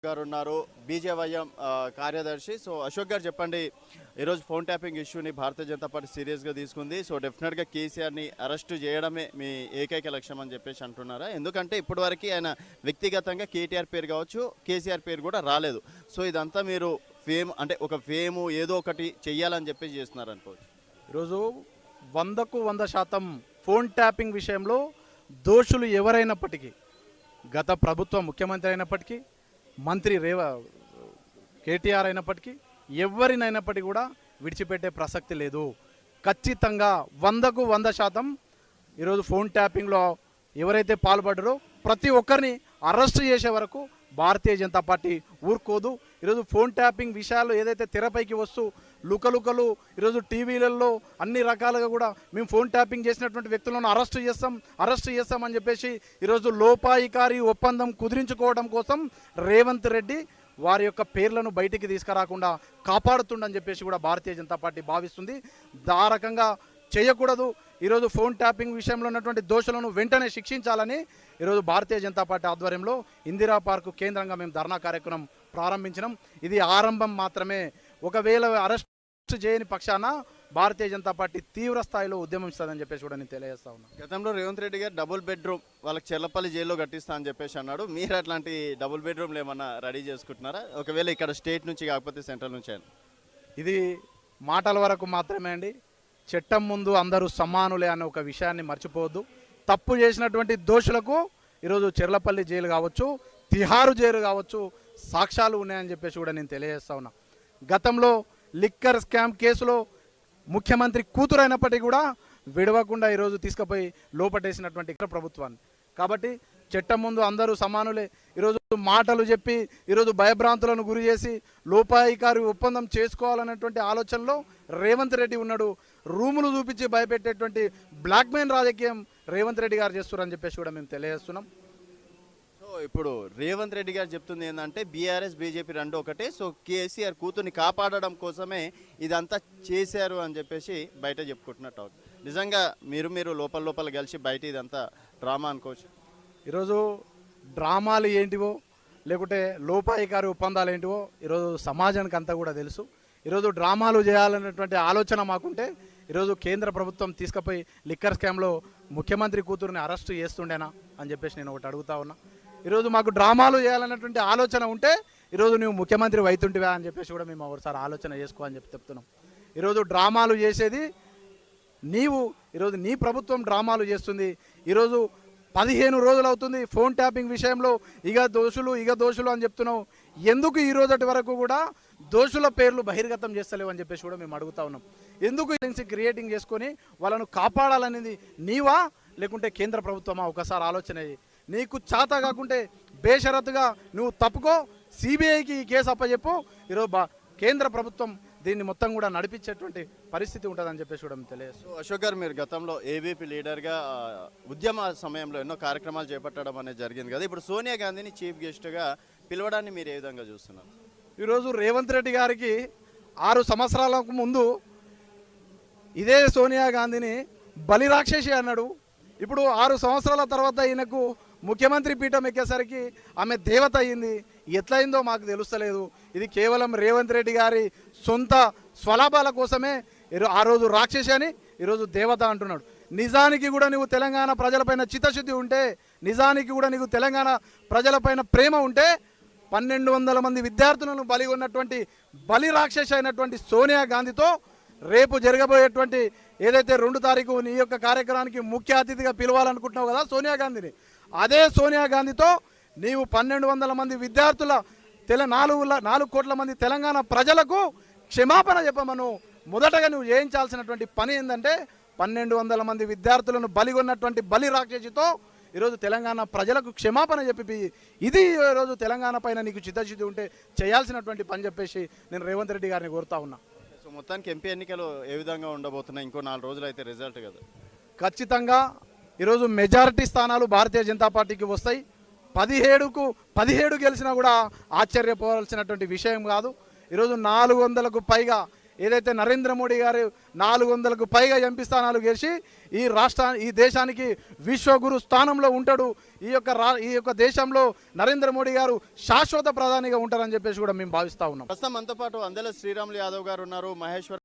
గారు ఉన్నారు, బీజేవైఎం కార్యదర్శి. సో అశోక్ గారు చెప్పండి, ఈరోజు ఫోన్ ట్యాపింగ్ ఇష్యూని భారతీయ జనతా పార్టీ సీరియస్గా తీసుకుంది. సో డెఫినెట్గా కేసీఆర్ని అరెస్ట్ చేయడమే మీ ఏకైక లక్ష్యం అని చెప్పేసి అంటున్నారా? ఎందుకంటే ఇప్పటివరకు ఆయన వ్యక్తిగతంగా కేటీఆర్ పేరు కావచ్చు, కేసీఆర్ పేరు కూడా రాలేదు. సో ఇదంతా మీరు ఫేమ్ అంటే ఒక ఫేము ఏదో ఒకటి చెయ్యాలని చెప్పేసి చేస్తున్నారు అనుకోవచ్చు. ఈరోజు 100కు 100% ఫోన్ ట్యాపింగ్ విషయంలో దోషులు ఎవరైనప్పటికీ, గత ప్రభుత్వం ముఖ్యమంత్రి అయినప్పటికీ, మంత్రి కేటీఆర్ అయినప్పటికీ, ఎవరినైనప్పటికీ కూడా విడిచిపెట్టే ప్రసక్తి లేదు. ఖచ్చితంగా 100కు 100% ఈరోజు ఫోన్ ట్యాపింగ్లో ఎవరైతే పాల్పడ్డారో ప్రతి ఒక్కరిని అరెస్ట్ చేసే వరకు భారతీయ జనతా పార్టీ ఊరుకోదు. ఈరోజు ఫోన్ ట్యాపింగ్ విషయాలు ఏదైతే తెరపైకి వస్తూ లుకలుకలు ఈరోజు టీవీలలో అన్ని రకాలుగా కూడా మేము ఫోన్ ట్యాపింగ్ చేసినటువంటి వ్యక్తులను అరెస్ట్ చేస్తాం అని చెప్పేసి ఈరోజు లోపాయికారి ఒప్పందం కుదిరించుకోవడం కోసం రేవంత్ రెడ్డి వారి యొక్క పేర్లను బయటికి తీసుకురాకుండా కాపాడుతుండని చెప్పేసి కూడా భారతీయ జనతా పార్టీ భావిస్తుంది. ఆ రకంగా చేయకూడదు. ఈరోజు ఫోన్ ట్యాపింగ్ విషయంలో ఉన్నటువంటి దోషులను వెంటనే శిక్షించాలని ఈరోజు భారతీయ జనతా పార్టీ ఆధ్వర్యంలో ఇందిరా పార్కు కేంద్రంగా మేము ధర్నా కార్యక్రమం ప్రారంభించినాం. ఇది ఆరంభం మాత్రమే. ఒకవేళ అరెస్ట్ చేయని పక్షాన భారతీయ జనతా పార్టీ తీవ్ర స్థాయిలో ఉద్యమిస్తుందని చెప్పేసి కూడా నేను తెలియజేస్తా ఉన్నాను. గతంలో రేవంత్ రెడ్డి గారు డబుల్ బెడ్రూమ్ వాళ్ళకి చెల్లపల్లి జైల్లో కట్టిస్తా అని చెప్పేసి అన్నాడు. మీరు అట్లాంటి డబుల్ బెడ్రూమ్లు ఏమన్నా రెడీ చేసుకుంటున్నారా? ఒకవేళ ఇక్కడ స్టేట్ నుంచి కాకపోతే సెంట్రల్ నుంచి అయినా? ఇది మాటల వరకు మాత్రమే అండి. చట్టం ముందు అందరూ సమానులే అనే ఒక విషయాన్ని మర్చిపోవద్దు. తప్పు చేసినటువంటి దోషులకు ఈరోజు చెర్లపల్లి జైలు కావచ్చు, తిహారు జైలు కావచ్చు, సాక్ష్యాలు ఉన్నాయని చెప్పేసి కూడా నేను తెలియజేస్తా ఉన్నా. గతంలో లిక్కర్ స్కామ్ కేసులో ముఖ్యమంత్రి కూతురు అయినప్పటికీ కూడా విడవకుండా ఈరోజు తీసుకుపోయి లోపటేసినటువంటి ప్రభుత్వాన్ని. కాబట్టి చట్టం ముందు అందరూ సమానులే. ఈరోజు మాటలు చెప్పి ఈరోజు భయభ్రాంతులను గురి చేసి లోపాయికారి ఒప్పందం చేసుకోవాలనేటువంటి ఆలోచనలో రేవంత్ రెడ్డి ఉన్నాడు. రూములు చూపించి భయపెట్టేటువంటి బ్లాక్మెయిల్ రాజకీయం రేవంత్ రెడ్డి గారు చేస్తున్నారని చెప్పేసి కూడా మేము తెలియజేస్తున్నాం. సో ఇప్పుడు రేవంత్ రెడ్డి గారు చెప్తుంది ఏంటంటే బీఆర్ఎస్ బీజేపీ రెండు ఒకటే. సో కేసీఆర్ కూతుర్ని కాపాడడం కోసమే ఇదంతా చేశారు అని చెప్పేసి బయట చెప్పుకుంటున్నట్టు. నిజంగా మీరు లోపల కలిసి బయట ఇదంతా డ్రామా అనుకోవచ్చు. ఈరోజు డ్రామాలు ఏంటివో లేకుంటే లోపాయికారి ఒప్పందాలు ఏంటివో ఈరోజు సమాజానికి అంతా కూడా తెలుసు. ఈరోజు డ్రామాలు చేయాలనేటువంటి ఆలోచన మాకుంటే ఈరోజు కేంద్ర ప్రభుత్వం తీసుకుపోయి లిక్కర్ స్కామ్లో ముఖ్యమంత్రి కూతురుని అరెస్టు చేస్తుండేనా అని చెప్పేసి నేను ఒకటి అడుగుతా ఉన్నా. ఈరోజు మాకు డ్రామాలు చేయాలన్నటువంటి ఆలోచన ఉంటే ఈరోజు నువ్వు ముఖ్యమంత్రి అవుతుంటివా అని చెప్పేసి కూడా మేము ఒకసారి ఆలోచన చేసుకో అని చెప్పి చెప్తున్నాం. ఈరోజు డ్రామాలు చేసేది నీవు. ఈరోజు నీ ప్రభుత్వం డ్రామాలు చేస్తుంది. ఈరోజు 15 రోజులు అవుతుంది ఫోన్ ట్యాపింగ్ విషయంలో ఇక దోషులు అని చెప్తున్నావు. ఎందుకు ఈ రోజటి వరకు కూడా దోషుల పేర్లు బహిర్గతం చేస్తలేవు అని చెప్పేసి కూడా మేము అడుగుతా ఉన్నాం. ఎందుకు క్రియేటింగ్ చేసుకొని వాళ్ళను కాపాడాలనేది నీవా లేకుంటే కేంద్ర ప్రభుత్వమా? ఒకసారి ఆలోచన అయ్యి నీకు చేత కాకుంటే బేషరతుగా నువ్వు తప్పుకో, సిబిఐకి ఈ కేసు అప్పచెప్పు. ఈరోజు కేంద్ర ప్రభుత్వం దీన్ని మొత్తం కూడా నడిపించేటువంటి పరిస్థితి ఉంటుందని చెప్పేసి కూడా తెలియదు. అశోక్ గారు, మీరు గతంలో ఏబీపీ లీడర్గా ఉద్యమ సమయంలో ఎన్నో కార్యక్రమాలు చేపట్టడం అనేది జరిగింది కదా. ఇప్పుడు సోనియా గాంధీని చీఫ్ గెస్ట్గా పిలవడాన్ని మీరు ఏ విధంగా చూస్తున్నారు? ఈరోజు రేవంత్ రెడ్డి గారికి 6 సంవత్సరాలకు ముందు ఇదే సోనియా గాంధీని బలిరాక్షసి అన్నాడు. ఇప్పుడు 6 సంవత్సరాల తర్వాత ఈయనకు ముఖ్యమంత్రి పీఠం ఎక్కేసరికి ఆమె దేవత అయ్యింది. ఎట్లయిందో మాకు తెలుస్తలేదు. ఇది కేవలం రేవంత్ రెడ్డి గారి సొంత స్వలాభాల కోసమే ఆ రోజు రాక్షసి అని ఈరోజు దేవత అంటున్నాడు. నిజానికి కూడా నువ్వు తెలంగాణ ప్రజలపైన చిత్తశుద్ధి ఉంటే, నిజానికి కూడా నీకు తెలంగాణ ప్రజలపైన ప్రేమ ఉంటే 1200 మంది విద్యార్థులను బలి ఉన్నటువంటి బలి రాక్షసి అయినటువంటి సోనియా గాంధీతో రేపు జరగబోయేటువంటి ఏదైతే 2 తారీఖు నీ యొక్క కార్యక్రమానికి ముఖ్య అతిథిగా పిలవాలనుకుంటున్నావు కదా సోనియా గాంధీని, అదే సోనియా గాంధీతో నీవు 1200 మంది విద్యార్థుల 4 కోట్ల మంది తెలంగాణ ప్రజలకు క్షమాపణ చెప్పమను. మొదటగా నువ్వు చేయించాల్సినటువంటి పని ఏంటంటే 1200 మంది విద్యార్థులను బలిగొన్నటువంటి బలి రాక్షసితో ఈరోజు తెలంగాణ ప్రజలకు క్షమాపణ చెప్పి ఇది ఈరోజు తెలంగాణ పైన నీకు చిత్తశుద్ధి ఉంటే చేయాల్సినటువంటి పని చెప్పేసి నేను రేవంత్ రెడ్డి గారిని కోరుతా ఉన్నా. సో మొత్తానికి ఎంపీ ఎన్నికలు ఏ విధంగా ఉండబోతున్నాయి? ఇంకో 4 రోజులు అయితే రిజల్ట్ కదా. ఖచ్చితంగా ఈరోజు మెజారిటీ స్థానాలు భారతీయ జనతా పార్టీకి వస్తాయి. 17కు 17 గెలిచినా కూడా ఆశ్చర్యపోవాల్సినటువంటి విషయం కాదు. ఈరోజు 400కు పైగా ఏదైతే నరేంద్ర మోడీ గారు 400కు పైగా ఎంపీ స్థానాలు గెలిచి ఈ దేశానికి విశ్వగురు స్థానంలో ఉంటాడు. ఈ యొక్క దేశంలో నరేంద్ర మోడీ గారు శాశ్వత ప్రధానిగా ఉంటారని చెప్పేసి కూడా మేము భావిస్తా ఉన్నాం. ప్రస్తుతం మనతో పాటు అందెల శ్రీరాములు యాదవ్ గారు ఉన్నారు. మహేశ్వర్